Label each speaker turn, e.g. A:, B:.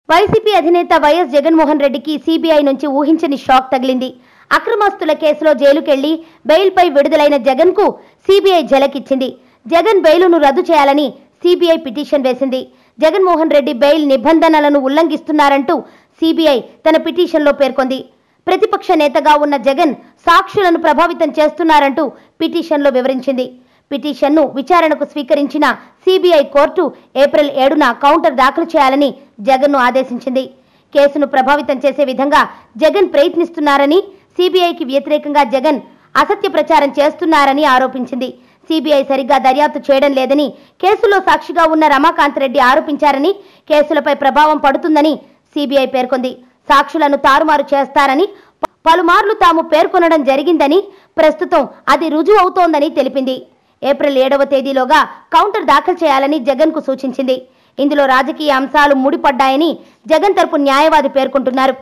A: YCP అధినేత YS Jaganmohan రెడ్డికి CBI నుంచి ఊహించని షాక్ తగిలింది. అక్రమాస్తుల కేసులో జైలుకెళ్లి బెయిల్పై విడుదలైన జగన్కు సీబీఐ ఝలకిచ్చింది. జగన్ బెయిలును రద్దు చేయాలని సీబీఐ పిటిషన్ వేసింది. జగన్మోహన్ రెడ్డి బెయిల్ నిబంధనలను ఉల్లంఘిస్తున్నారంటూ సీబీఐ తన పిటిషన్లో పేర్కొంది. ప్రతిపక్ష నేతగా ఉన్న జగన్ సాక్షులను ప్రభావితం చేస్తున్నారంటూ పిటిషన్లో వివరించింది. పిటిషన్ను విచారణకు స్వీకరించిన సీబీఐ కోర్టు ఏప్రిల్ 7న కౌంటర్ దాఖలు చేయాలని జగన్ను ఆదేశించింది. కేసును ప్రభావితం చేసే విధంగా జగన్ ప్రయత్నిస్తున్నారని, సీబీఐకి వ్యతిరేకంగా జగన్ అసత్య ప్రచారం చేస్తున్నారని ఆరోపించింది. సీబీఐ సరిగ్గా దర్యాప్తు చేయడం లేదని, కేసులో సాక్షిగా ఉన్న రమాకాంత్ రెడ్డి ఆరోపించారని, కేసులపై ప్రభావం పడుతుందని సీబీఐ పేర్కొంది. సాక్షులను తారుమారు చేస్తారని పలుమార్లు తాము పేర్కొనడం జరిగిందని, ప్రస్తుతం అది రుజువు అవుతోందని తెలిపింది. ఏప్రిల్ 7వ తేదీలోగా కౌంటర్ దాఖలు చేయాలని జగన్కు సూచించింది. ఇందులో రాజకీయ అంశాలు ముడిపడ్డాయని జగన్ తరపు న్యాయవాది పేర్కొంటున్నారు.